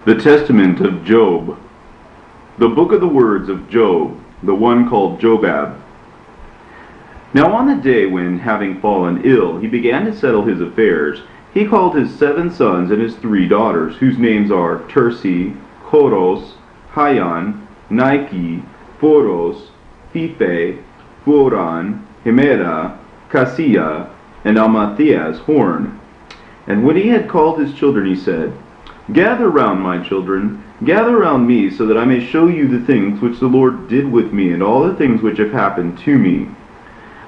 The Testament of Job. The book of the words of Job, the one called Jobab. Now on the day when, having fallen ill, he began to settle his affairs, he called his 7 sons and his 3 daughters, whose names are Tersi, Choros, Hayan, Nike, Phoros, Phiphe, Phoran, Hemera, Cassia, and Amathias horn. And when he had called his children, he said, Gather round, my children, gather round me, so that I may show you the things which the Lord did with me, and all the things which have happened to me.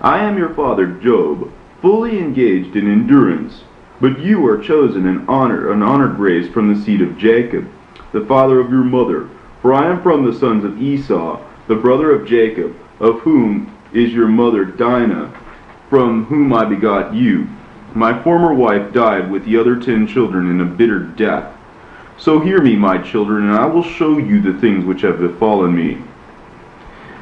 I am your father Job, fully engaged in endurance, but you are chosen an honored race from the seed of Jacob, the father of your mother. For I am from the sons of Esau, the brother of Jacob, of whom is your mother Dinah, from whom I begot you. My former wife died with the other 10 children in a bitter death. So hear me, my children, and I will show you the things which have befallen me.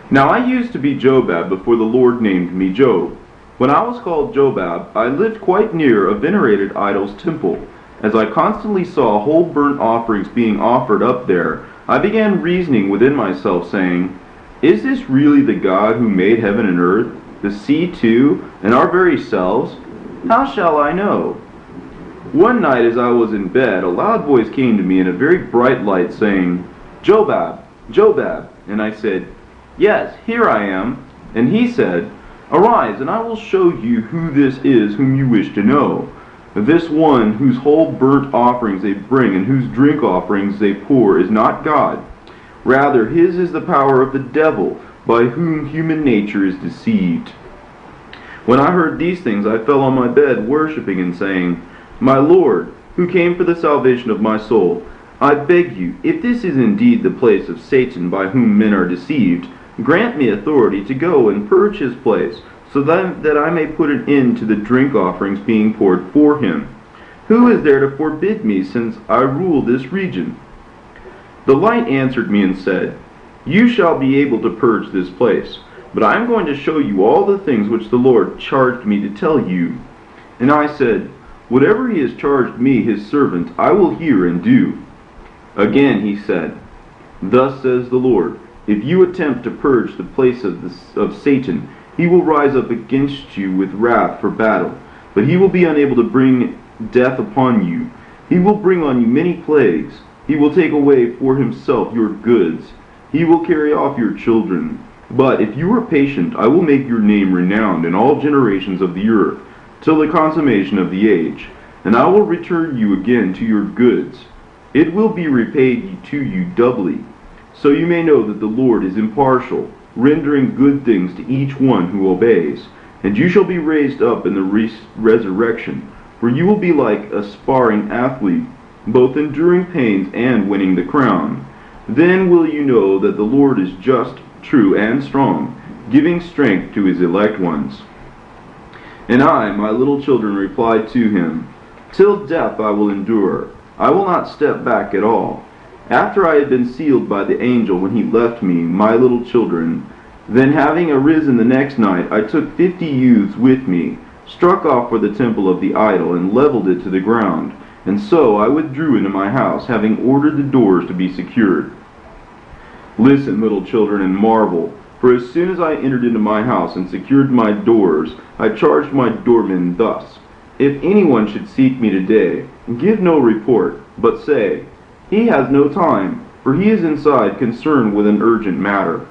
Now I used to be Jobab before the Lord named me Job. When I was called Jobab, I lived quite near a venerated idol's temple. As I constantly saw whole burnt offerings being offered up there, I began reasoning within myself, saying, Is this really the God who made heaven and earth, the sea too, and our very selves? How shall I know? One night as I was in bed, a loud voice came to me in a very bright light, saying, Jobab, Jobab. And I said, Yes, here I am. And he said, Arise, and I will show you who this is whom you wish to know. This one whose whole burnt offerings they bring and whose drink offerings they pour is not God. Rather, his is the power of the devil, by whom human nature is deceived. When I heard these things, I fell on my bed, worshipping and saying, My Lord, who came for the salvation of my soul, I beg you, if this is indeed the place of Satan by whom men are deceived, grant me authority to go and purge his place, so that I may put an end to the drink offerings being poured for him. Who is there to forbid me, since I rule this region? The light answered me and said, You shall be able to purge this place, but I am going to show you all the things which the Lord charged me to tell you. And I said, Whatever he has charged me, his servant, I will hear and do. Again he said, Thus says the Lord, if you attempt to purge the place of Satan, he will rise up against you with wrath for battle, but he will be unable to bring death upon you. He will bring on you many plagues. He will take away for himself your goods. He will carry off your children. But if you are patient, I will make your name renowned in all generations of the earth, till the consummation of the age, and I will return you again to your goods. It will be repaid to you doubly, so you may know that the Lord is impartial, rendering good things to each one who obeys. And you shall be raised up in the resurrection, for you will be like a sparring athlete, both enduring pains and winning the crown. Then will you know that the Lord is just, true, and strong, giving strength to his elect ones. And I, my little children, replied to him, Till death I will endure. I will not step back at all. After I had been sealed by the angel when he left me, my little children, then having arisen the next night, I took 50 youths with me, struck off for the temple of the idol, and leveled it to the ground. And so I withdrew into my house, having ordered the doors to be secured. Listen, little children, and marvel. For as soon as I entered into my house and secured my doors, I charged my doormen thus, If anyone should seek me today, give no report, but say, He has no time, for he is inside concerned with an urgent matter.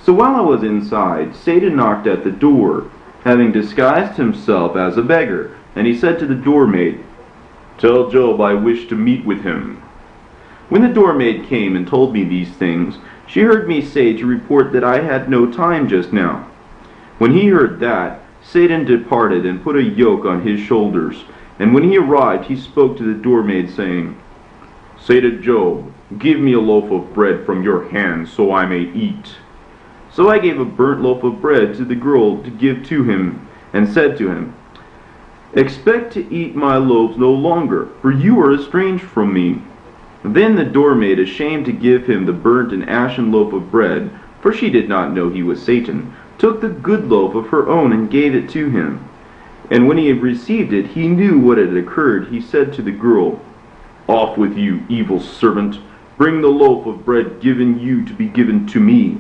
So while I was inside, Satan knocked at the door, having disguised himself as a beggar, and he said to the doormaid, Tell Job I wish to meet with him. When the doormaid came and told me these things, she heard me say to report that I had no time just now. When he heard that, Satan departed and put a yoke on his shoulders. And when he arrived, he spoke to the doormaid, saying, Say to Job, Give me a loaf of bread from your hand, so I may eat. So I gave a burnt loaf of bread to the girl to give to him, and said to him, Expect to eat my loaves no longer, for you are estranged from me. Then the doormaid, ashamed to give him the burnt and ashen loaf of bread, for she did not know he was Satan, took the good loaf of her own and gave it to him. And when he had received it, he knew what had occurred. He said to the girl, Off with you, evil servant! Bring the loaf of bread given you to be given to me."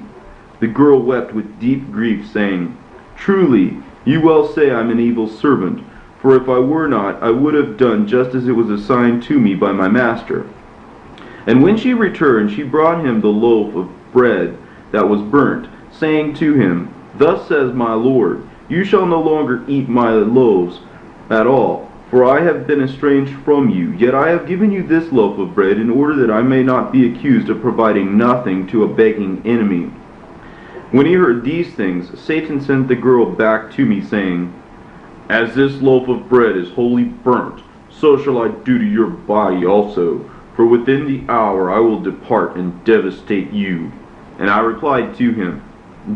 The girl wept with deep grief, saying, "Truly, you well say I am an evil servant, for if I were not, I would have done just as it was assigned to me by my master." And when she returned, she brought him the loaf of bread that was burnt, saying to him, "Thus says my Lord, you shall no longer eat my loaves at all, for I have been estranged from you. Yet I have given you this loaf of bread in order that I may not be accused of providing nothing to a begging enemy." When he heard these things, Satan sent the girl back to me, saying, "As this loaf of bread is wholly burnt, so shall I do to your body also, for within the hour I will depart and devastate you." And I replied to him,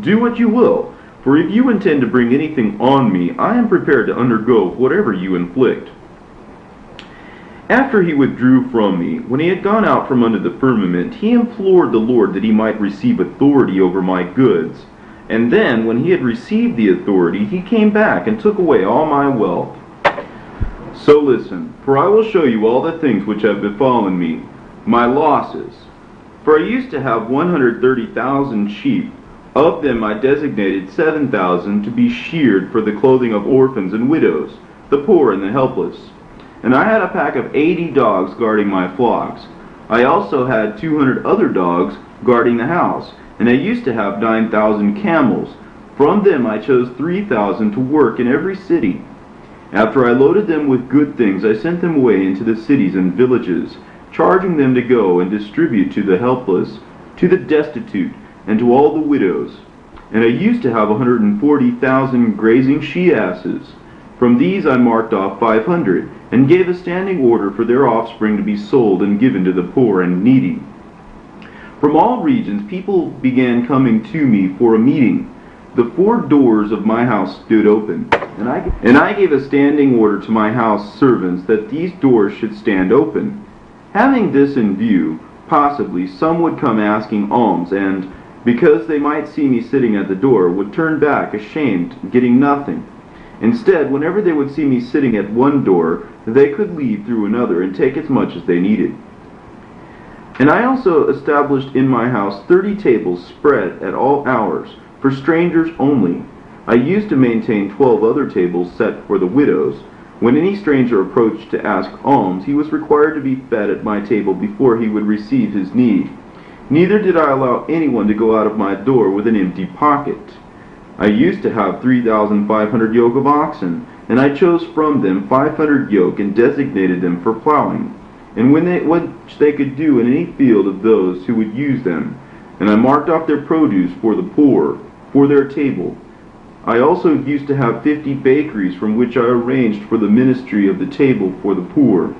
"Do what you will, for if you intend to bring anything on me, I am prepared to undergo whatever you inflict." After he withdrew from me, when he had gone out from under the firmament, he implored the Lord that he might receive authority over my goods. And then, when he had received the authority, he came back and took away all my wealth. So listen, for I will show you all the things which have befallen me, my losses. For I used to have 130,000 sheep. Of them I designated 7,000 to be sheared for the clothing of orphans and widows, the poor and the helpless. And I had a pack of 80 dogs guarding my flocks. I also had 200 other dogs guarding the house, and I used to have 9,000 camels. From them I chose 3,000 to work in every city. After I loaded them with good things, I sent them away into the cities and villages, charging them to go and distribute to the helpless, to the destitute, and to all the widows. And I used to have 140,000 grazing she-asses. From these I marked off 500, and gave a standing order for their offspring to be sold and given to the poor and needy. From all regions people began coming to me for a meeting. The 4 doors of my house stood open, and I gave a standing order to my house servants that these doors should stand open. Having this in view, possibly some would come asking alms, and, because they might see me sitting at the door, would turn back ashamed, getting nothing. Instead, whenever they would see me sitting at one door, they could leave through another and take as much as they needed. And I also established in my house 30 tables spread at all hours, for strangers only. I used to maintain 12 other tables set for the widows. When any stranger approached to ask alms, he was required to be fed at my table before he would receive his need. Neither did I allow anyone to go out of my door with an empty pocket. I used to have 3,500 yoke of oxen, and I chose from them 500 yoke and designated them for plowing, and which they could do in any field of those who would use them. And I marked off their produce for the poor, for their table. I also used to have 50 bakeries from which I arranged for the ministry of the table for the poor.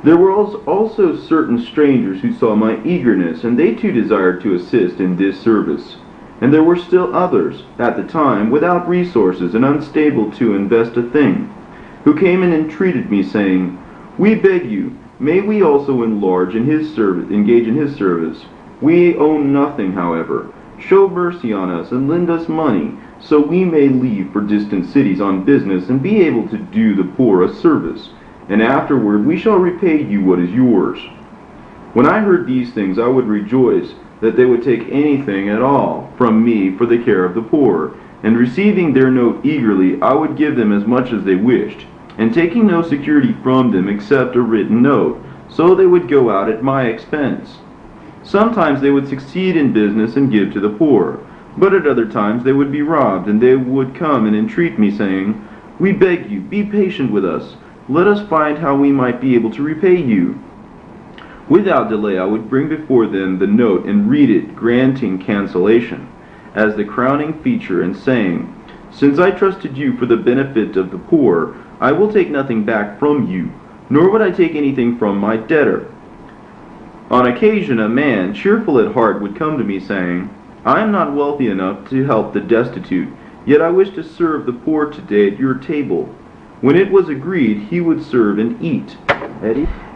There were also certain strangers who saw my eagerness, and they too desired to assist in this service. And there were still others, at the time, without resources and unstable to invest a thing, who came and entreated me, saying, "We beg you, may we also engage in his service. We own nothing, however. Show mercy on us and lend us money, so we may leave for distant cities on business and be able to do the poor a service, and afterward we shall repay you what is yours." When I heard these things, I would rejoice that they would take anything at all from me for the care of the poor, and receiving their note eagerly, I would give them as much as they wished, and taking no security from them except a written note, so they would go out at my expense. Sometimes they would succeed in business and give to the poor, but at other times they would be robbed, and they would come and entreat me, saying, "We beg you, be patient with us. Let us find how we might be able to repay you." Without delay I would bring before them the note and read it, granting cancellation as the crowning feature, and saying, "Since I trusted you for the benefit of the poor, I will take nothing back from you, nor would I take anything from my debtor." On occasion a man, cheerful at heart, would come to me, saying, "I am not wealthy enough to help the destitute, yet I wish to serve the poor today at your table." When it was agreed, he would serve and eat.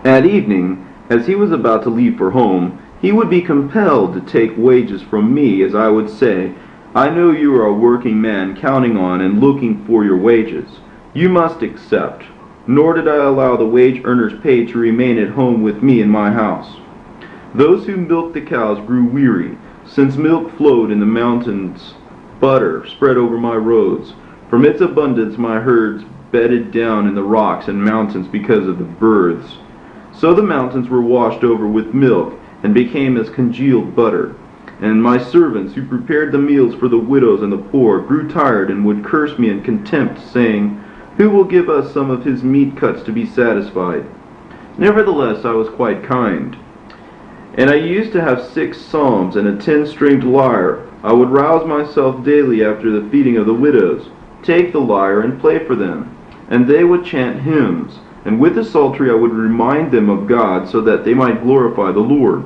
At evening, as he was about to leave for home, he would be compelled to take wages from me, as I would say, "I know you are a working man counting on and looking for your wages. You must accept." nor did I allow the wage earner's pay to remain at home with me in my house. Those who milked the cows grew weary, since milk flowed in the mountains. Butter spread over my roads. From its abundance my herds bedded down in the rocks and mountains because of the birds. So the mountains were washed over with milk, and became as congealed butter. And my servants, who prepared the meals for the widows and the poor, grew tired and would curse me in contempt, saying, Who will give us some of his meat cuts to be satisfied? Nevertheless I was quite kind. And I used to have 6 psalms and a 10-stringed lyre. I would rouse myself daily after the feeding of the widows, take the lyre and play for them, and they would chant hymns. And with the psaltery I would remind them of God, so that they might glorify the Lord.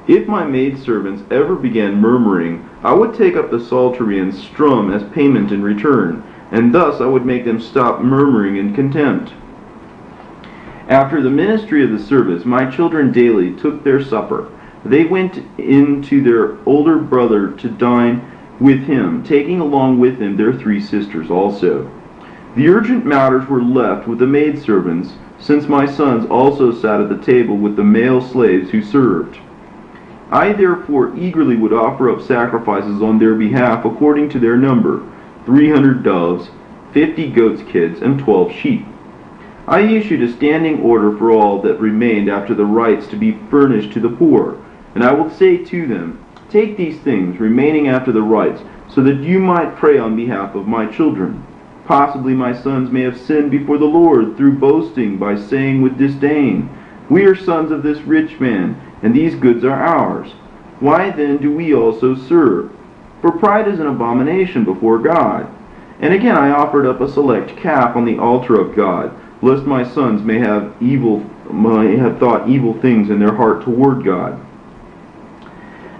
If my maidservants ever began murmuring, I would take up the psaltery and strum as payment in return, and thus I would make them stop murmuring in contempt. After the ministry of the service, my children daily took their supper. They went in to their older brother to dine with him, taking along with them their 3 sisters also. The urgent matters were left with the maidservants, since my sons also sat at the table with the male slaves who served. I therefore eagerly would offer up sacrifices on their behalf according to their number, 300 doves, 50 goats' kids, and 12 sheep. I issued a standing order for all that remained after the rites to be furnished to the poor, and I will say to them, Take these things remaining after the rites, so that you might pray on behalf of my children. Possibly my sons may have sinned before the Lord through boasting by saying with disdain, We are sons of this rich man, and these goods are ours. Why then do we also serve? For pride is an abomination before God. And again I offered up a select calf on the altar of God, lest my sons may have thought evil things in their heart toward God.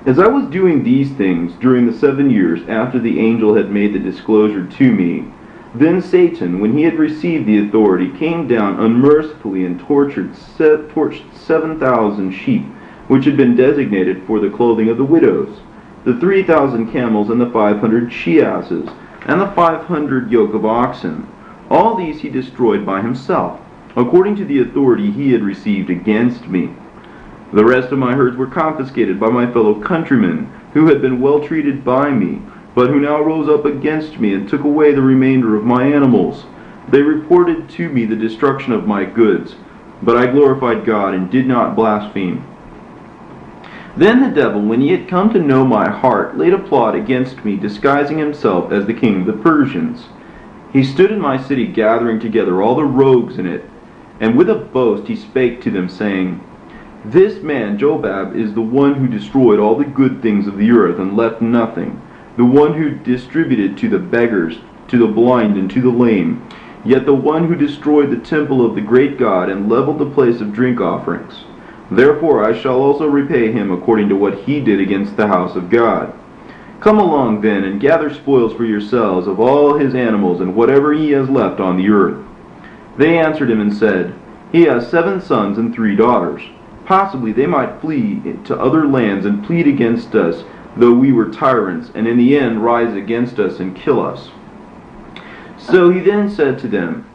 As I was doing these things during the 7 years after the angel had made the disclosure to me, then Satan, when he had received the authority, came down unmercifully and torched 7,000 sheep, which had been designated for the clothing of the widows, the 3,000 camels and the 500 she-asses, and the 500 yoke of oxen. All these he destroyed by himself, according to the authority he had received against me. The rest of my herds were confiscated by my fellow countrymen, who had been well treated by me, but who now rose up against me and took away the remainder of my animals. They reported to me the destruction of my goods, but I glorified God and did not blaspheme. Then the devil, when he had come to know my heart, laid a plot against me, disguising himself as the king of the Persians. He stood in my city, gathering together all the rogues in it, and with a boast he spake to them, saying, This man Jobab is the one who destroyed all the good things of the earth and left nothing, the one who distributed to the beggars, to the blind, and to the lame, yet the one who destroyed the temple of the great God and leveled the place of drink offerings. Therefore I shall also repay him according to what he did against the house of God. Come along then, and gather spoils for yourselves of all his animals and whatever he has left on the earth. They answered him and said, He has 7 sons and 3 daughters. Possibly they might flee to other lands and plead against us, though we were tyrants, and in the end rise against us and kill us. So he then said to them,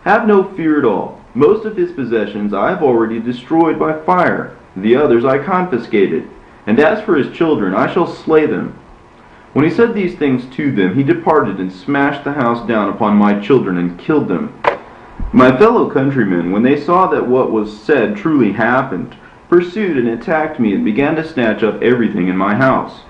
Have no fear at all. Most of his possessions I have already destroyed by fire. The others I confiscated. And as for his children, I shall slay them. When he said these things to them, he departed and smashed the house down upon my children and killed them. My fellow countrymen, when they saw that what was said truly happened, pursued and attacked me and began to snatch up everything in my house.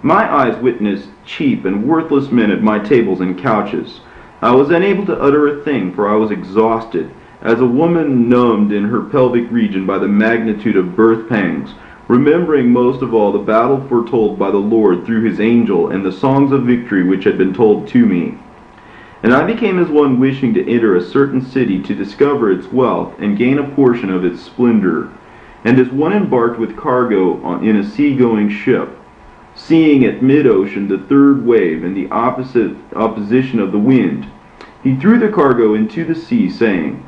My eyes witnessed cheap and worthless men at my tables and couches. I was unable to utter a thing, for I was exhausted, as a woman numbed in her pelvic region by the magnitude of birth pangs, remembering most of all the battle foretold by the Lord through his angel and the songs of victory which had been told to me. And I became as one wishing to enter a certain city to discover its wealth and gain a portion of its splendor, and as one embarked with cargo in a sea-going ship, seeing at mid-ocean the third wave and the opposition of the wind, he threw the cargo into the sea, saying,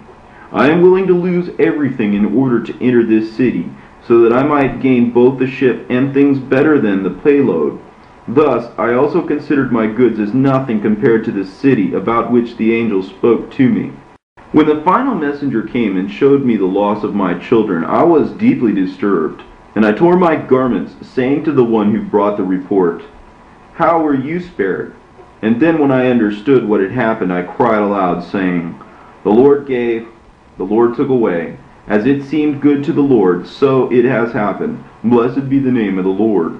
I am willing to lose everything in order to enter this city, so that I might gain both the ship and things better than the payload. Thus I also considered my goods as nothing compared to the city about which the angel spoke to me. When the final messenger came and showed me the loss of my children, I was deeply disturbed, and I tore my garments, saying to the one who brought the report, "How were you spared?" And then when I understood what had happened, I cried aloud, saying, "The Lord gave, the Lord took away. As it seemed good to the Lord, so it has happened. Blessed be the name of the Lord."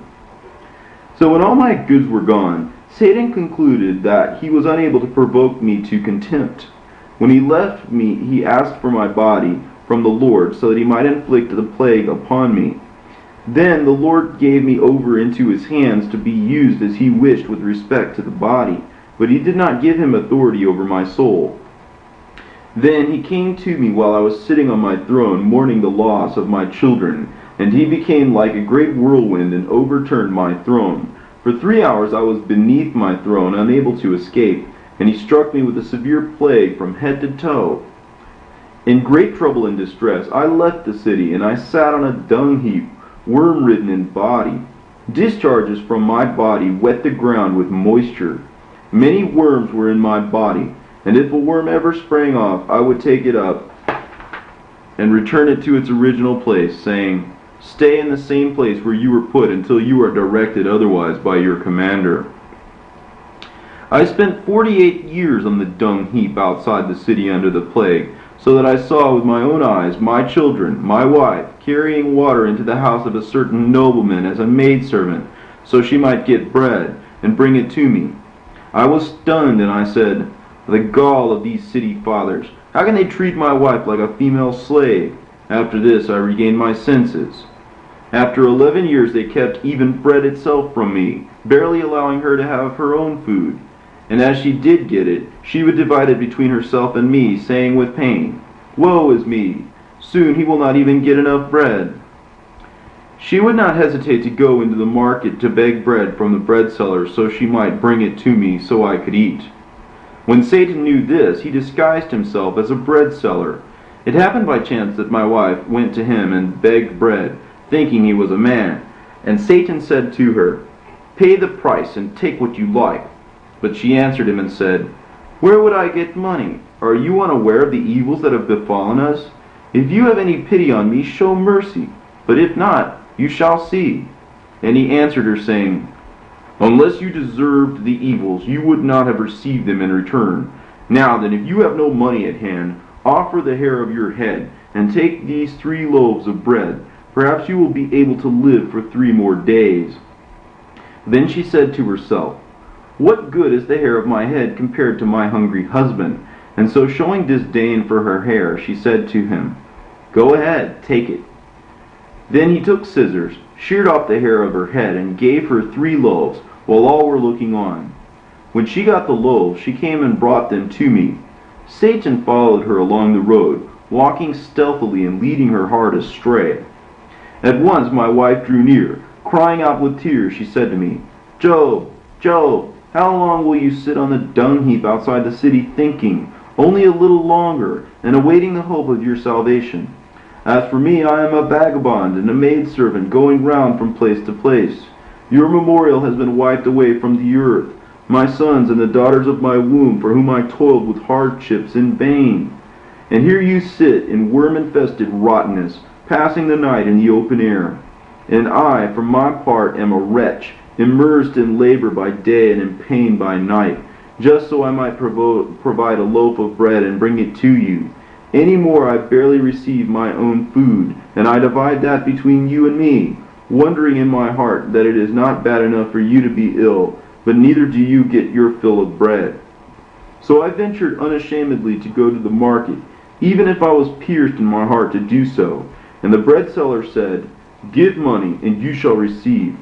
So when all my goods were gone, Satan concluded that he was unable to provoke me to contempt. When he left me, he asked for my body from the Lord, so that he might inflict the plague upon me. Then the Lord gave me over into his hands to be used as he wished with respect to the body, but he did not give him authority over my soul. Then he came to me while I was sitting on my throne, mourning the loss of my children, and he became like a great whirlwind and overturned my throne. For 3 hours I was beneath my throne, unable to escape, and he struck me with a severe plague from head to toe. In great trouble and distress, I left the city, and I sat on a dung heap, worm-ridden in body. Discharges from my body wet the ground with moisture. Many worms were in my body, and if a worm ever sprang off, I would take it up and return it to its original place, saying, "Stay in the same place where you were put until you are directed otherwise by your commander." I spent 48 years on the dung heap outside the city under the plague, so that I saw with my own eyes my children, my wife, carrying water into the house of a certain nobleman as a maidservant, so she might get bread and bring it to me. I was stunned, and I said, "The gall of these city fathers! How can they treat my wife like a female slave?" After this I regained my senses. After 11 years they kept even bread itself from me, barely allowing her to have her own food. And as she did get it, she would divide it between herself and me, saying with pain, "Woe is me! Soon he will not even get enough bread." She would not hesitate to go into the market to beg bread from the bread seller so she might bring it to me so I could eat. When Satan knew this, he disguised himself as a bread seller. It happened by chance that my wife went to him and begged bread, thinking he was a man. And Satan said to her, "Pay the price and take what you like." But she answered him and said, "Where would I get money? Are you unaware of the evils that have befallen us? If you have any pity on me, show mercy. But if not, you shall see." And he answered her, saying, "Unless you deserved the evils, you would not have received them in return. Now then, if you have no money at hand, offer the hair of your head, and take these 3 loaves of bread. Perhaps you will be able to live for 3 more days." Then she said to herself, "What good is the hair of my head compared to my hungry husband?" And so, showing disdain for her hair, she said to him, "Go ahead, take it." Then he took scissors, sheared off the hair of her head, and gave her 3 loaves, while all were looking on. When she got the loaves, she came and brought them to me. Satan followed her along the road, walking stealthily and leading her heart astray. At once my wife drew near. Crying out with tears, she said to me, "Job, Job, how long will you sit on the dung heap outside the city thinking, only a little longer, and awaiting the hope of your salvation? As for me, I am a vagabond and a maidservant going round from place to place. Your memorial has been wiped away from the earth, my sons and the daughters of my womb, for whom I toiled with hardships in vain. And here you sit in worm-infested rottenness, passing the night in the open air. And I, for my part, am a wretch, immersed in labor by day and in pain by night, just so I might provide a loaf of bread and bring it to you. Any more I barely receive my own food, and I divide that between you and me, wondering in my heart that it is not bad enough for you to be ill, but neither do you get your fill of bread. So I ventured unashamedly to go to the market, even if I was pierced in my heart to do so. And the bread seller said, 'Give money, and you shall receive.'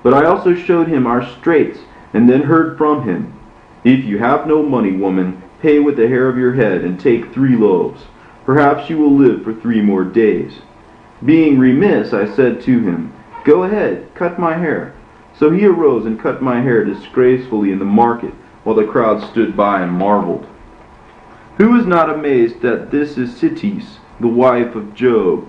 But I also showed him our straits, and then heard from him, 'If you have no money, woman, pay with the hair of your head, and take 3 loaves. Perhaps you will live for 3 more days.' Being remiss, I said to him, 'Go ahead, cut my hair.' So he arose and cut my hair disgracefully in the market, while the crowd stood by and marveled. Who is not amazed that this is Citis, the wife of Job,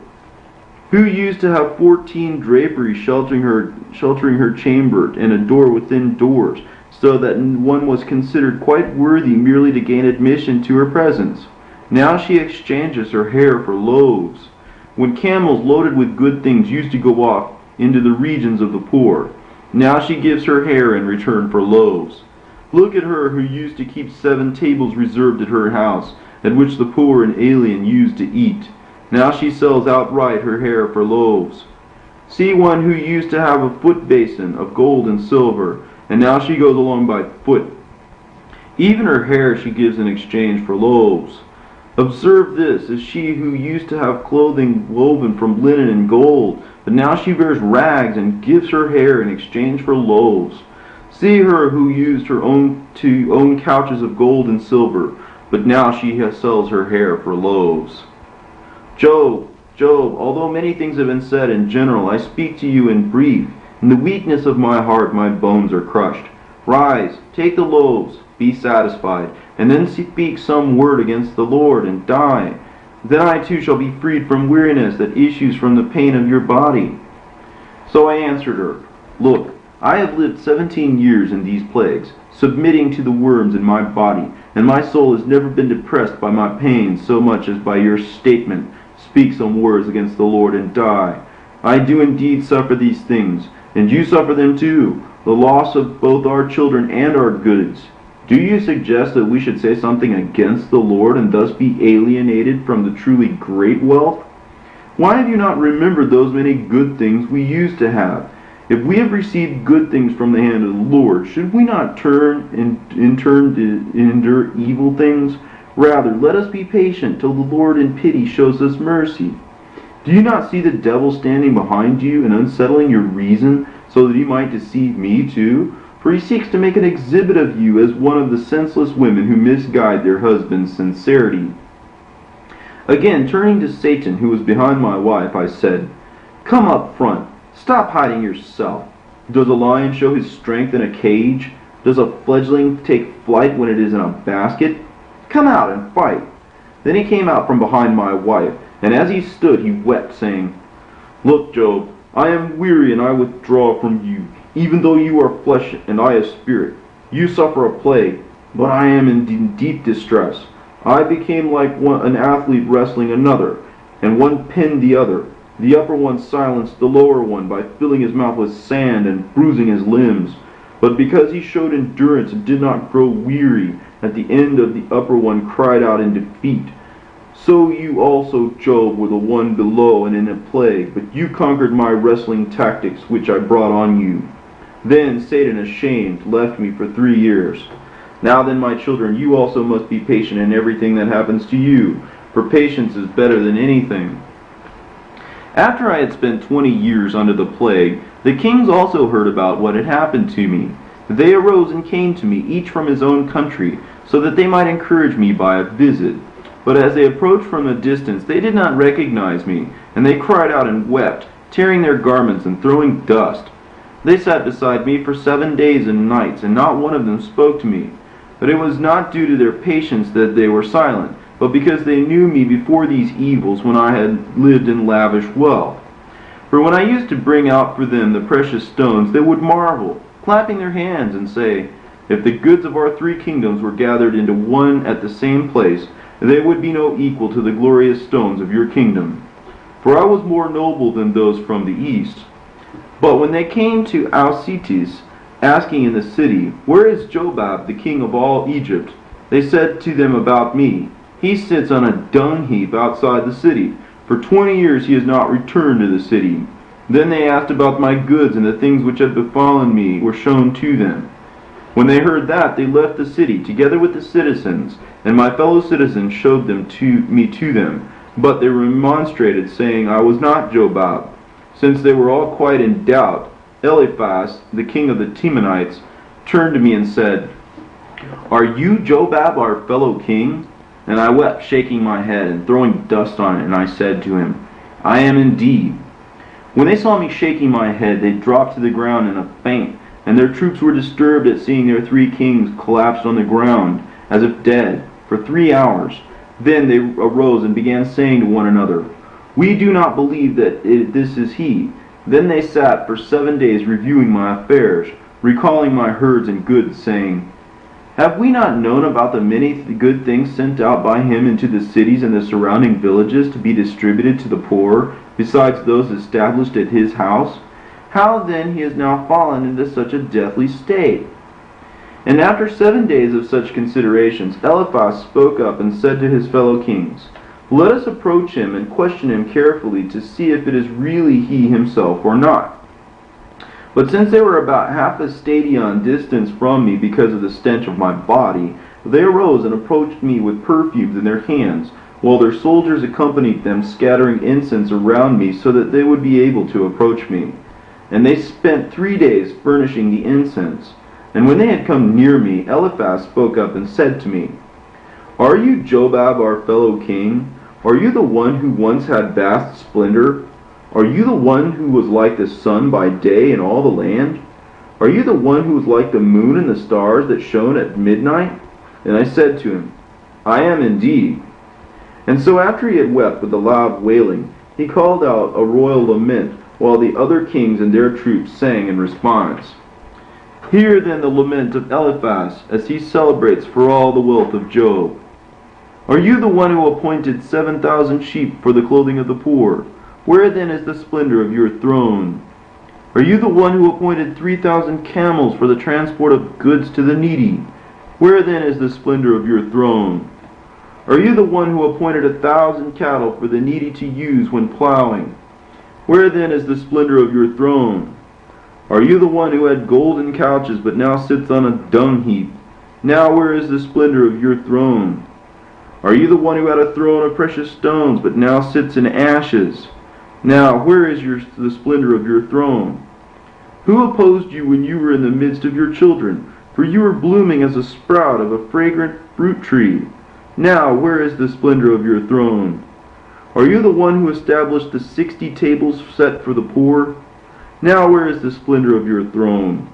who used to have 14 draperies sheltering her chamber, and a door within doors, so that one was considered quite worthy merely to gain admission to her presence? Now she exchanges her hair for loaves. When camels loaded with good things used to go off into the regions of the poor, now she gives her hair in return for loaves. Look at her who used to keep 7 tables reserved at her house, at which the poor and alien used to eat. Now she sells outright her hair for loaves. See one who used to have a foot basin of gold and silver, and now she goes along by foot. Even her hair she gives in exchange for loaves. Observe this, is she who used to have clothing woven from linen and gold, but now she wears rags and gives her hair in exchange for loaves. See her who used her own to own couches of gold and silver, but now she sells her hair for loaves. Job, although many things have been said in general, I speak to you in brief. In the weakness of my heart my bones are crushed. Rise, take the loaves, be satisfied, and then speak some word against the Lord, and die. Then I too shall be freed from weariness that issues from the pain of your body. So I answered her, Look, I have lived 17 years in these plagues, submitting to the worms in my body, and my soul has never been depressed by my pains so much as by your statement, Speak some words against the Lord and die. I do indeed suffer these things, and you suffer them too, the loss of both our children and our goods. Do you suggest that we should say something against the Lord and thus be alienated from the truly great wealth? Why have you not remembered those many good things we used to have? If we have received good things from the hand of the Lord, should we not turn in turn to endure evil things? Rather, let us be patient till the Lord in pity shows us mercy. Do you not see the devil standing behind you and unsettling your reason, so that he might deceive me too? For he seeks to make an exhibit of you as one of the senseless women who misguide their husband's sincerity. Again, turning to Satan, who was behind my wife, I said, Come up front. Stop hiding yourself. Does a lion show his strength in a cage? Does a fledgling take flight when it is in a basket? Come out and fight. Then he came out from behind my wife, and as he stood he wept, saying, Look, Job, I am weary and I withdraw from you, even though you are flesh and I a spirit. You suffer a plague, but I am in deep distress. I became like an athlete wrestling another, and one pinned the other. The upper one silenced the lower one by filling his mouth with sand and bruising his limbs. But because he showed endurance and did not grow weary, at the end of the upper one cried out in defeat. So you also, Job, were the one below and in a plague, but you conquered my wrestling tactics which I brought on you. Then Satan, ashamed, left me for 3 years. Now then, my children, you also must be patient in everything that happens to you, for patience is better than anything. After I had spent 20 years under the plague, the kings also heard about what had happened to me. They arose and came to me, each from his own country, so that they might encourage me by a visit. But as they approached from a distance, they did not recognize me, and they cried out and wept, tearing their garments and throwing dust. They sat beside me for 7 days and nights, and not one of them spoke to me. But it was not due to their patience that they were silent, but because they knew me before these evils when I had lived in lavish wealth. For when I used to bring out for them the precious stones, they would marvel, clapping their hands, and say, If the goods of our 3 kingdoms were gathered into one at the same place, they would be no equal to the glorious stones of your kingdom. For I was more noble than those from the east. But when they came to Alcetis, asking in the city, Where is Jobab, the king of all Egypt? They said to them about me, He sits on a dung heap outside the city. For 20 years he has not returned to the city. Then they asked about my goods, and the things which had befallen me were shown to them. When they heard that, they left the city, together with the citizens, and my fellow citizens showed me to them. But they remonstrated, saying, I was not Jobab. Since they were all quite in doubt, Eliphaz, the king of the Temanites, turned to me and said, Are you Jobab, our fellow king? And I wept, shaking my head and throwing dust on it, and I said to him, I am indeed. When they saw me shaking my head, they dropped to the ground in a faint, and their troops were disturbed at seeing their 3 kings collapsed on the ground, as if dead, for 3 hours. Then they arose and began saying to one another, We do not believe that this is he. Then they sat for 7 days reviewing my affairs, recalling my herds and goods, saying, Have we not known about the many good things sent out by him into the cities and the surrounding villages to be distributed to the poor, besides those established at his house? How then he has now fallen into such a deathly state?" And after 7 days of such considerations, Eliphaz spoke up and said to his fellow kings, "Let us approach him and question him carefully to see if it is really he himself or not." But since they were about half a stadion distance from me because of the stench of my body, they arose and approached me with perfumes in their hands, while their soldiers accompanied them, scattering incense around me so that they would be able to approach me. And they spent 3 days furnishing the incense. And when they had come near me, Eliphaz spoke up and said to me, "Are you Jobab, our fellow king? Are you the one who once had vast splendor? Are you the one who was like the sun by day in all the land? Are you the one who was like the moon and the stars that shone at midnight?" And I said to him, "I am indeed." And so after he had wept with a loud wailing, he called out a royal lament, while the other kings and their troops sang in response. Hear then the lament of Eliphaz as he celebrates for all the wealth of Job. "Are you the one who appointed 7,000 sheep for the clothing of the poor? Where then is the splendor of your throne? Are you the one who appointed 3,000 camels for the transport of goods to the needy? Where then is the splendor of your throne? Are you the one who appointed 1,000 cattle for the needy to use when plowing? Where then is the splendor of your throne? Are you the one who had golden couches but now sits on a dung heap? Now where is the splendor of your throne? Are you the one who had a throne of precious stones but now sits in ashes? Now where is the splendor of your throne? Who opposed you when you were in the midst of your children? For you were blooming as a sprout of a fragrant fruit tree. Now where is the splendor of your throne? Are you the one who established the 60 tables set for the poor? Now where is the splendor of your throne?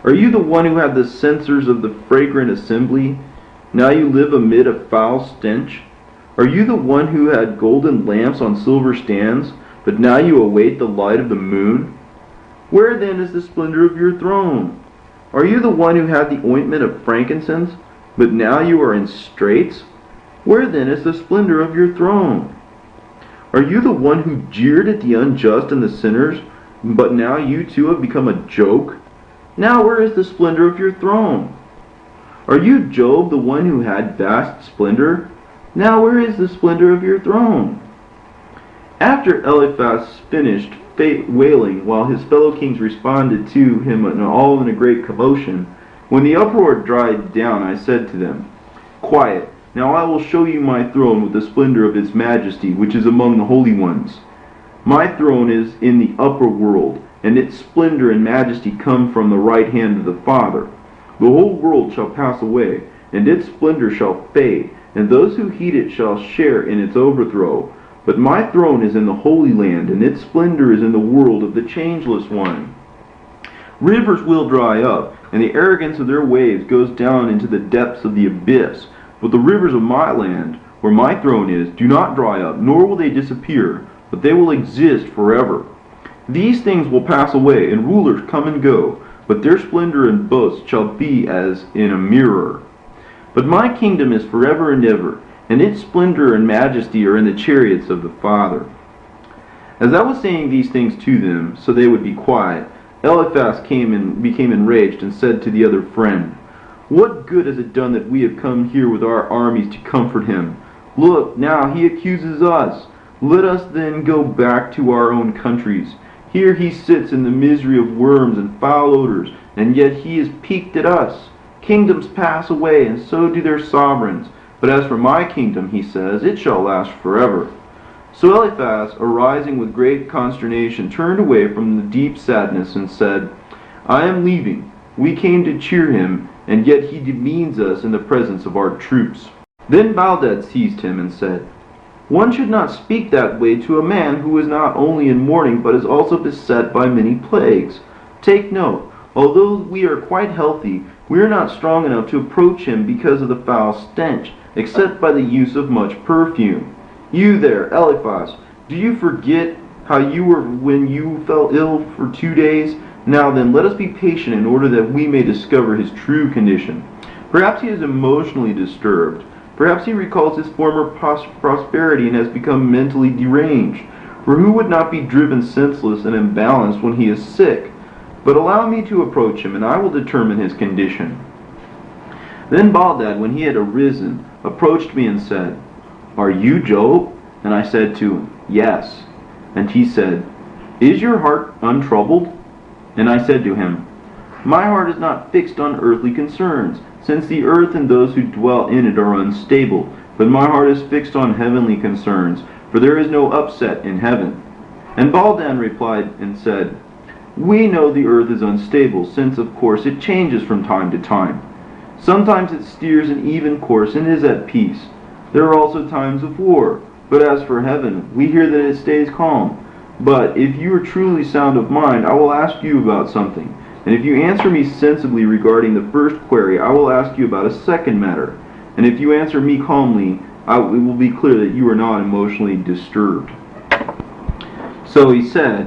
Are you the one who had the censers of the fragrant assembly? Now you live amid a foul stench. Are you the one who had golden lamps on silver stands, but now you await the light of the moon? Where then is the splendor of your throne? Are you the one who had the ointment of frankincense, but now you are in straits? Where then is the splendor of your throne? Are you the one who jeered at the unjust and the sinners, but now you too have become a joke? Now where is the splendor of your throne? Are you Job, the one who had vast splendor? Now where is the splendor of your throne?" After Eliphaz finished wailing, while his fellow kings responded to him all in a great commotion, when the uproar died down, I said to them, "Quiet, now I will show you my throne with the splendor of its majesty, which is among the holy ones. My throne is in the upper world, and its splendor and majesty come from the right hand of the Father. The whole world shall pass away, and its splendor shall fade, and those who heed it shall share in its overthrow. But my throne is in the Holy Land, and its splendor is in the world of the Changeless One. Rivers will dry up, and the arrogance of their waves goes down into the depths of the abyss. But the rivers of my land, where my throne is, do not dry up, nor will they disappear, but they will exist forever. These things will pass away, and rulers come and go, but their splendor and boast shall be as in a mirror. But my kingdom is forever and ever, and its splendor and majesty are in the chariots of the Father." As I was saying these things to them, so they would be quiet, Eliphaz became enraged and said to the other friend, "What good has it done that we have come here with our armies to comfort him? Look, now he accuses us. Let us then go back to our own countries. Here he sits in the misery of worms and foul odors, and yet he is piqued at us. Kingdoms pass away, and so do their sovereigns. But as for my kingdom, he says, it shall last forever." So Eliphaz, arising with great consternation, turned away from the deep sadness and said, "I am leaving. We came to cheer him, and yet he demeans us in the presence of our troops." Then Baldad seized him and said, "One should not speak that way to a man who is not only in mourning, but is also beset by many plagues. Take note, although we are quite healthy, we are not strong enough to approach him because of the foul stench, except by the use of much perfume. You there, Eliphaz, do you forget how you were when you fell ill for 2 days? Now then, let us be patient in order that we may discover his true condition. Perhaps he is emotionally disturbed. Perhaps he recalls his former prosperity and has become mentally deranged. For who would not be driven senseless and imbalanced when he is sick? But allow me to approach him, and I will determine his condition." Then Baldad, when he had arisen, approached me and said, "Are you Job?" And I said to him, "Yes." And he said, "Is your heart untroubled?" And I said to him, "My heart is not fixed on earthly concerns, since the earth and those who dwell in it are unstable. But my heart is fixed on heavenly concerns, for there is no upset in heaven." And Baldad replied and said, "We know the earth is unstable, since of course it changes from time to time. Sometimes it steers an even course and is at peace. There are also times of war. But as for heaven, we hear that it stays calm. But if you are truly sound of mind, I will ask you about something. And if you answer me sensibly regarding the first query, I will ask you about a second matter. And if you answer me calmly, it will be clear that you are not emotionally disturbed." So he said,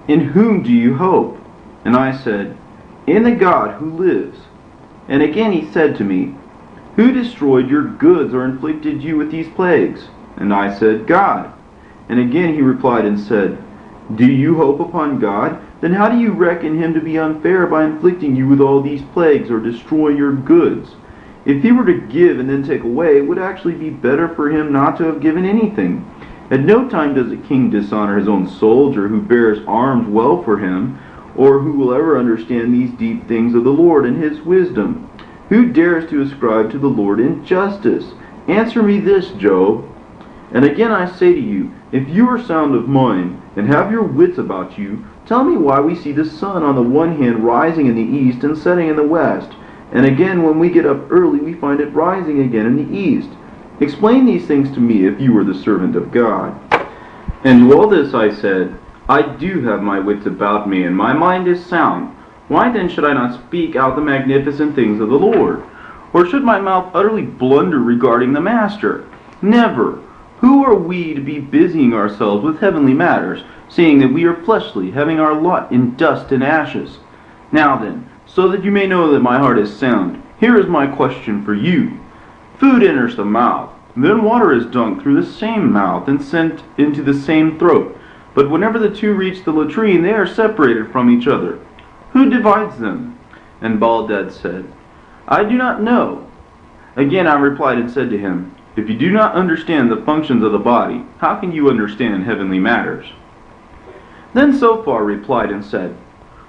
"In whom do you hope?" And I said, "In the God who lives." And again he said to me, "Who destroyed your goods or inflicted you with these plagues?" And I said, "God." And again he replied and said, "Do you hope upon God? Then how do you reckon him to be unfair by inflicting you with all these plagues or destroying your goods? If he were to give and then take away, it would actually be better for him not to have given anything. At no time does a king dishonor his own soldier who bears arms well for him, or who will ever understand these deep things of the Lord and his wisdom. Who dares to ascribe to the Lord injustice? Answer me this, Job. And again I say to you, if you are sound of mind, and have your wits about you, tell me why we see the sun on the one hand rising in the east and setting in the west, and again when we get up early we find it rising again in the east. Explain these things to me if you are the servant of God. And to all this I said, I do have my wits about me, and my mind is sound. Why then should I not speak out the magnificent things of the Lord? Or should my mouth utterly blunder regarding the Master? Never! Who are we to be busying ourselves with heavenly matters, seeing that we are fleshly, having our lot in dust and ashes? Now then, so that you may know that my heart is sound, here is my question for you. Food enters the mouth, then water is dunked through the same mouth and sent into the same throat. But whenever the two reach the latrine, they are separated from each other. Who divides them? And Baldad said, I do not know. Again I replied and said to him, if you do not understand the functions of the body, how can you understand heavenly matters? Then Sophar replied and said,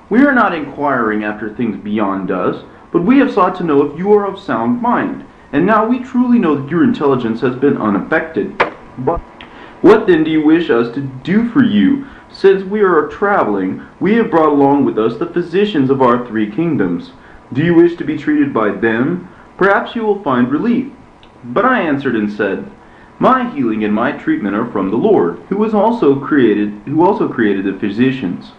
we are not inquiring after things beyond us, but we have sought to know if you are of sound mind, and now we truly know that your intelligence has been unaffected. But what then do you wish us to do for you? Since we are traveling, we have brought along with us the physicians of our 3 kingdoms. Do you wish to be treated by them? Perhaps you will find relief. But I answered and said, my healing and my treatment are from the Lord, who also created the physicians.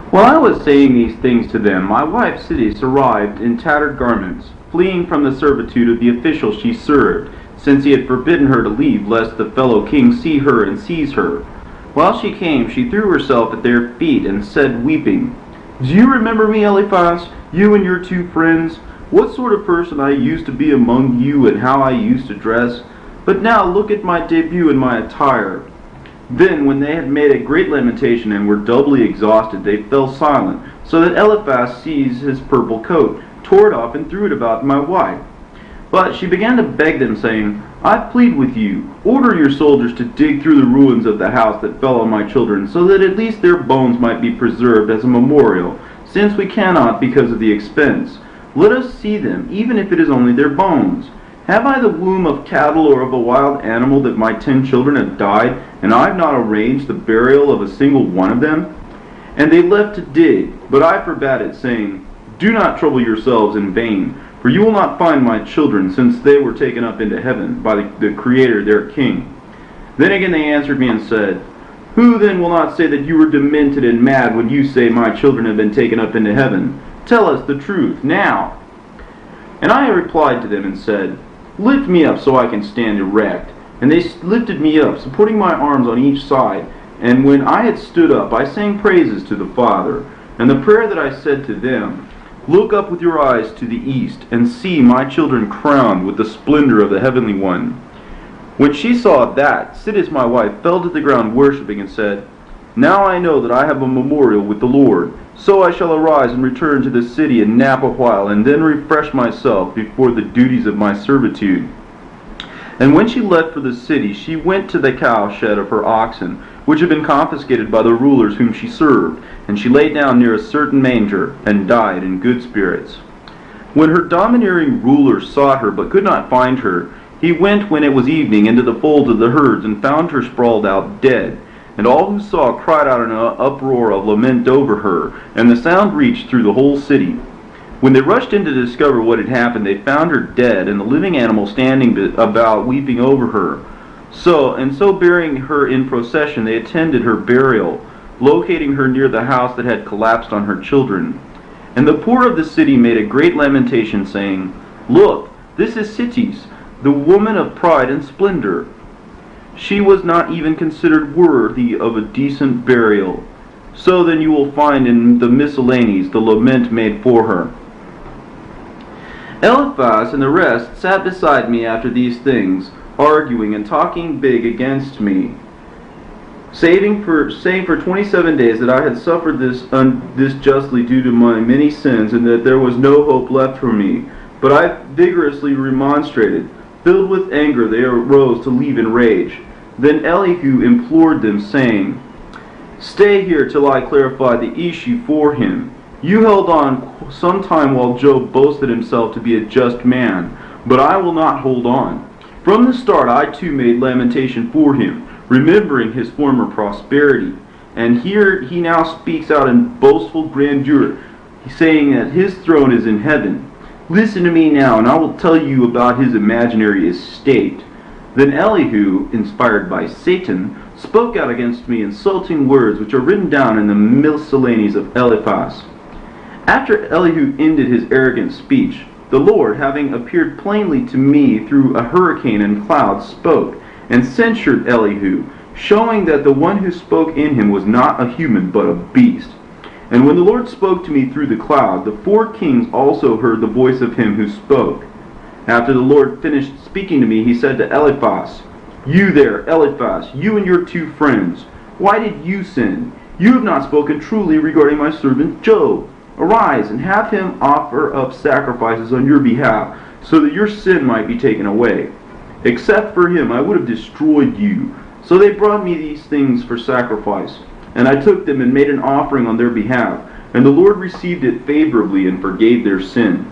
While I was saying these things to them, my wife Sidis arrived in tattered garments, fleeing from the servitude of the official she served, since he had forbidden her to leave, lest the fellow king see her and seize her. While she came, she threw herself at their feet and said, weeping, do you remember me, Eliphaz, you and your 2 friends? What sort of person I used to be among you and how I used to dress? But now look at my debut and my attire. Then, when they had made a great lamentation and were doubly exhausted, they fell silent, so that Eliphaz seized his purple coat, tore it off, and threw it about my wife. But she began to beg them, saying, I plead with you, order your soldiers to dig through the ruins of the house that fell on my children, so that at least their bones might be preserved as a memorial, since we cannot because of the expense. Let us see them, even if it is only their bones. Have I the womb of cattle or of a wild animal that my 10 children have died, and I have not arranged the burial of a single one of them? And they left to dig, but I forbade it, saying, do not trouble yourselves in vain, for you will not find my children, since they were taken up into heaven by the Creator their King. Then again they answered me and said, who then will not say that you were demented and mad when you say my children have been taken up into heaven? Tell us the truth now. And I replied to them and said, lift me up so I can stand erect. And they lifted me up, supporting my arms on each side. And when I had stood up, I sang praises to the Father. And the prayer that I said to them, Look up with your eyes to the east, and see my children crowned with the splendor of the Heavenly One." When she saw that, Sittis my wife fell to the ground worshipping, and said, "Now I know that I have a memorial with the Lord. So I shall arise and return to the city and nap a while, and then refresh myself before the duties of my servitude." And when she left for the city, she went to the cowshed of her oxen, which had been confiscated by the rulers whom she served, and she lay down near a certain manger, and died in good spirits. When her domineering ruler sought her, but could not find her, he went when it was evening into the folds of the herds, and found her sprawled out dead. And all who saw cried out in an uproar of lament over her, and the sound reached through the whole city. When they rushed in to discover what had happened, they found her dead, and the living animal standing about weeping over her. So bearing her in procession, they attended her burial, locating her near the house that had collapsed on her children. And the poor of the city made a great lamentation, saying, "Look, this is Sittis, the woman of pride and splendor. She was not even considered worthy of a decent burial." So then you will find in the miscellanies the lament made for her. Eliphaz and the rest sat beside me after these things, arguing and talking big against me, saying for 27 days that I had suffered this justly due to my many sins, and that there was no hope left for me. But I vigorously remonstrated. Filled with anger, they arose to leave in rage. Then Elihu implored them, saying, "Stay here till I clarify the issue for him. You held on some time while Job boasted himself to be a just man, but I will not hold on. From the start I too made lamentation for him, remembering his former prosperity. And here he now speaks out in boastful grandeur, saying that his throne is in heaven. Listen to me now, and I will tell you about his imaginary estate." Then Elihu, inspired by Satan, spoke out against me insulting words which are written down in the miscellanies of Eliphaz. After Elihu ended his arrogant speech, the Lord, having appeared plainly to me through a hurricane and clouds, spoke, and censured Elihu, showing that the one who spoke in him was not a human but a beast. And when the Lord spoke to me through the cloud, the four kings also heard the voice of him who spoke. After the Lord finished speaking to me, he said to Eliphaz, "You there, Eliphaz, you and your two friends, why did you sin? You have not spoken truly regarding my servant Job. Arise and have him offer up sacrifices on your behalf, so that your sin might be taken away. Except for him, I would have destroyed you." So they brought me these things for sacrifice, and I took them and made an offering on their behalf, and the Lord received it favorably and forgave their sin.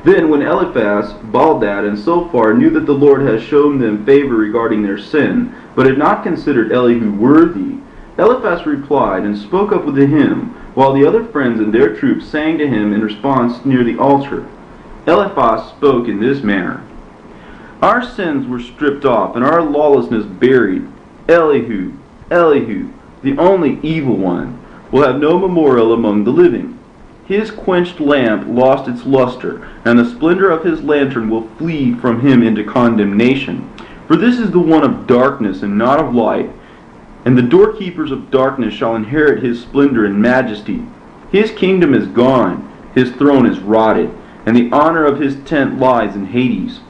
Then when Eliphaz, Baldad, and Zophar knew that the Lord had shown them favor regarding their sin, but had not considered Elihu worthy, Eliphaz replied and spoke up with a hymn, while the other friends and their troops sang to him in response near the altar. Eliphaz spoke in this manner: "Our sins were stripped off, and our lawlessness buried. Elihu, Elihu, the only evil one, will have no memorial among the living. His quenched lamp lost its luster, and the splendor of his lantern will flee from him into condemnation. For this is the one of darkness and not of light, and the doorkeepers of darkness shall inherit his splendor and majesty. His kingdom is gone, his throne is rotted, and the honor of his tent lies in Hades.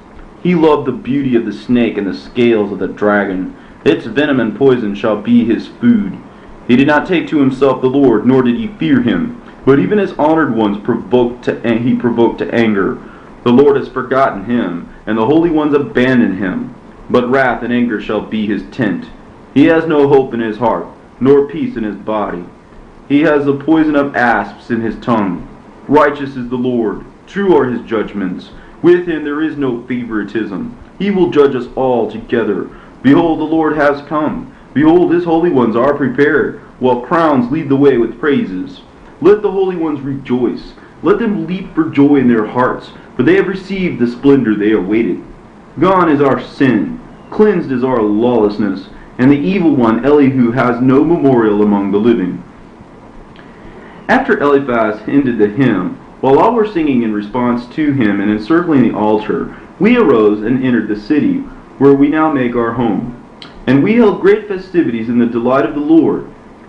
He loved the beauty of the snake and the scales of the dragon. Its venom and poison shall be his food. He did not take to himself the Lord, nor did he fear him. But even his honored ones he provoked to anger. The Lord has forgotten him, and the holy ones abandoned him. But wrath and anger shall be his tent. He has no hope in his heart, nor peace in his body. He has the poison of asps in his tongue. Righteous is the Lord, true are his judgments. With him there is no favoritism. He will judge us all together. Behold, the Lord has come. Behold, his holy ones are prepared, while crowns lead the way with praises. Let the holy ones rejoice. Let them leap for joy in their hearts, for they have received the splendor they awaited. Gone is our sin, cleansed is our lawlessness, and the evil one Elihu has no memorial among the living." After Eliphaz ended the hymn, while all were singing in response to him and encircling the altar, we arose and entered the city, where we now make our home. And we held great festivities in the delight of the Lord.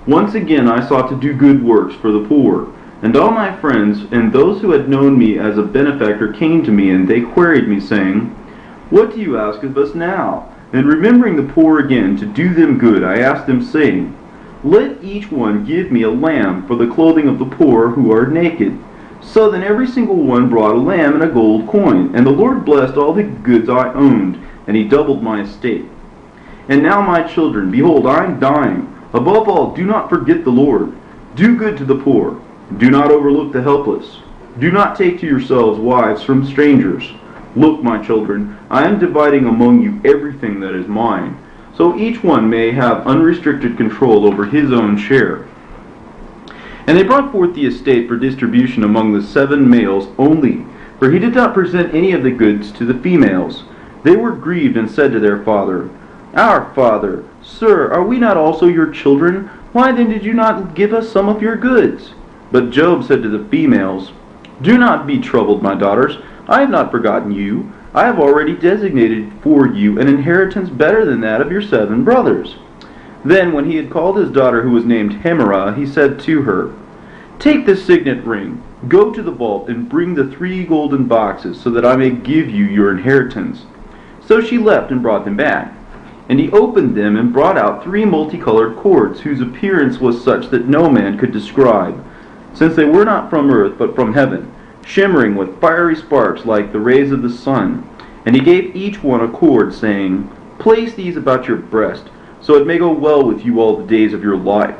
Once again I sought to do good works for the poor, And all my friends and those who had known me as a benefactor came to me, and they queried me, saying, What do you ask of us now? And remembering the poor again, to do them good, I asked them, saying, Let each one give me a lamb for the clothing of the poor who are naked. So then every single one brought a lamb and a gold coin. And the Lord blessed all the goods I owned, and he doubled my estate. And now, my children, behold, I am dying. Above all, do not forget the Lord. Do good to the poor. Do not overlook the helpless. Do not take to yourselves wives from strangers. Look, my children, I am dividing among you everything that is mine, so each one may have unrestricted control over his own share. And they brought forth the estate for distribution among the 7 males only, for he did not present any of the goods to the females. They were grieved and said to their father, Our father, sir, are we not also your children? Why then did you not give us some of your goods? But Job said to the females, Do not be troubled, my daughters. I have not forgotten you. I have already designated for you an inheritance better than that of your 7 brothers. Then, when he had called his daughter, who was named Hemorah, he said to her, Take this signet ring, go to the vault, and bring the 3 golden boxes, so that I may give you your inheritance. So she left and brought them back. And he opened them and brought out 3 multicolored cords, whose appearance was such that no man could describe, since they were not from earth, but from heaven, shimmering with fiery sparks like the rays of the sun. And he gave each one a cord, saying, Place these about your breast, so it may go well with you all the days of your life.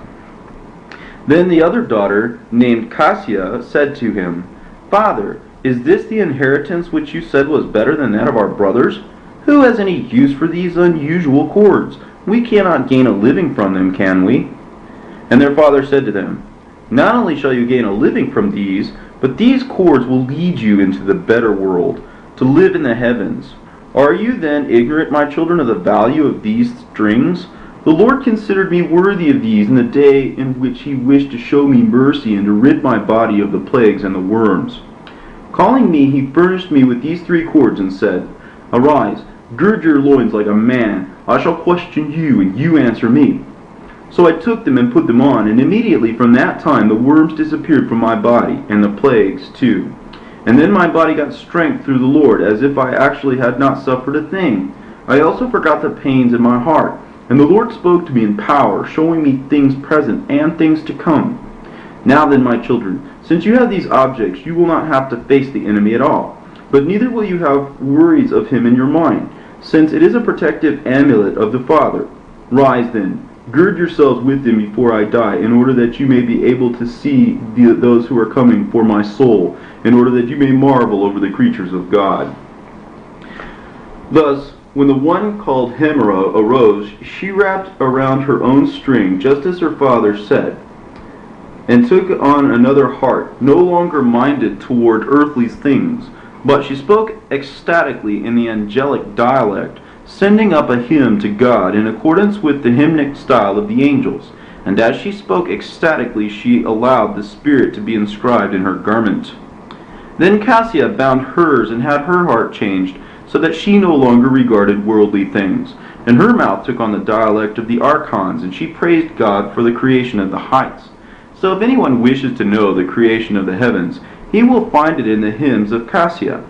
Then the other daughter, named Cassia, said to him, Father, is this the inheritance which you said was better than that of our brothers? Who has any use for these unusual cords? We cannot gain a living from them, can we? And their father said to them, Not only shall you gain a living from these, but these cords will lead you into the better world, to live in the heavens. Are you then ignorant, my children, of the value of these strings? The Lord considered me worthy of these in the day in which he wished to show me mercy and to rid my body of the plagues and the worms. Calling me, he furnished me with these 3 cords and said, Arise, gird your loins like a man. I shall question you, and you answer me. So I took them and put them on, and immediately from that time the worms disappeared from my body, and the plagues too. And then my body got strength through the Lord, as if I actually had not suffered a thing. I also forgot the pains in my heart, and the Lord spoke to me in power, showing me things present and things to come. Now then, my children, since you have these objects, you will not have to face the enemy at all, but neither will you have worries of him in your mind, since it is a protective amulet of the Father. Rise then, gird yourselves with him before I die, in order that you may be able to see those who are coming for my soul, in order that you may marvel over the creatures of God. Thus, when the one called Hemorah arose, she wrapped around her own string, just as her father said, and took on another heart, no longer minded toward earthly things, but she spoke ecstatically in the angelic dialect, sending up a hymn to God in accordance with the hymnic style of the angels. And as she spoke ecstatically, she allowed the Spirit to be inscribed in her garment. Then Cassia bound hers and had her heart changed, so that she no longer regarded worldly things. And her mouth took on the dialect of the archons, and she praised God for the creation of the heights. So if anyone wishes to know the creation of the heavens, he will find it in the hymns of Cassia.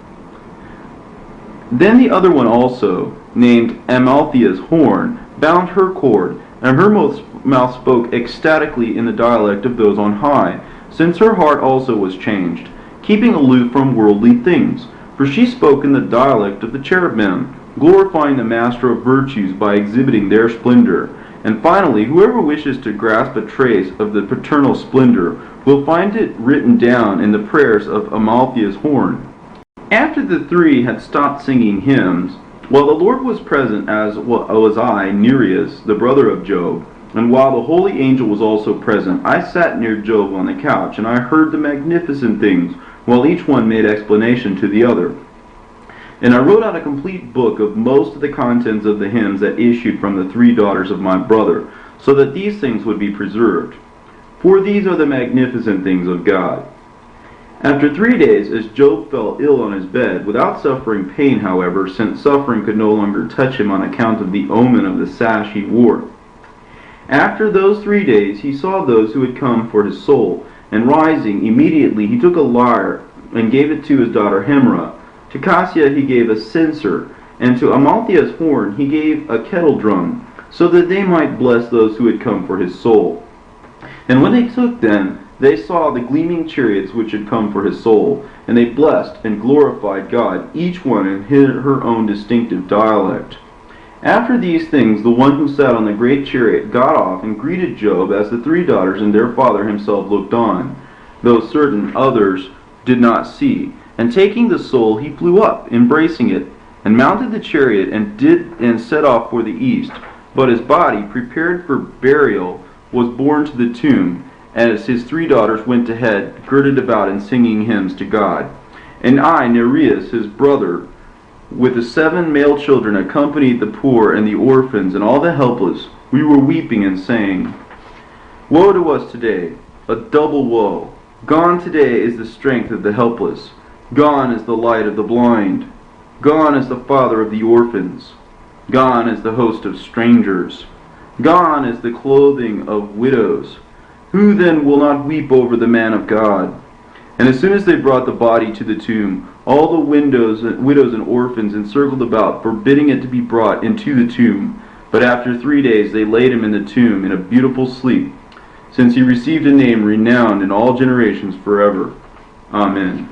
Then the other one also, named Amalthea's horn, bound her cord, and her mouth spoke ecstatically in the dialect of those on high, since her heart also was changed, keeping aloof from worldly things. For she spoke in the dialect of the cherubim, glorifying the Master of virtues by exhibiting their splendor. And finally, whoever wishes to grasp a trace of the paternal splendor will find it written down in the prayers of Amalthea's horn. After the 3 had stopped singing hymns, while the Lord was present, as was I, Nereus, the brother of Job, and while the holy angel was also present, I sat near Job on the couch, and I heard the magnificent things, while each one made explanation to the other. And I wrote out a complete book of most of the contents of the hymns that issued from the 3 daughters of my brother, so that these things would be preserved. For these are the magnificent things of God. After 3 days, as Job fell ill on his bed, without suffering pain, however, since suffering could no longer touch him on account of the omen of the sash he wore. After those 3 days, he saw those who had come for his soul, And rising, immediately he took a lyre and gave it to his daughter Hemra. To Cassia he gave a censer, and to Amalthea's horn he gave a kettle drum, so that they might bless those who had come for his soul. And when they took them, they saw the gleaming chariots which had come for his soul, and they blessed and glorified God, each one in her own distinctive dialect. After these things, the one who sat on the great chariot got off and greeted Job as the three daughters and their father himself looked on, though certain others did not see. And taking the soul, he flew up, embracing it, and mounted the chariot and set off for the east. But his body, prepared for burial, was borne to the tomb, as his three daughters went ahead, girded about and singing hymns to God. And I, Nereus, his brother, with the 7 male children, accompanied the poor and the orphans and all the helpless. We were weeping and saying, Woe to us today, a double woe. Gone today is the strength of the helpless. Gone is the light of the blind. Gone is the father of the orphans. Gone is the host of strangers. Gone is the clothing of widows. Who then will not weep over the man of God? And as soon as they brought the body to the tomb, all the widows and orphans encircled about, forbidding it to be brought into the tomb. But after 3 days they laid him in the tomb in a beautiful sleep, since he received a name renowned in all generations forever. Amen.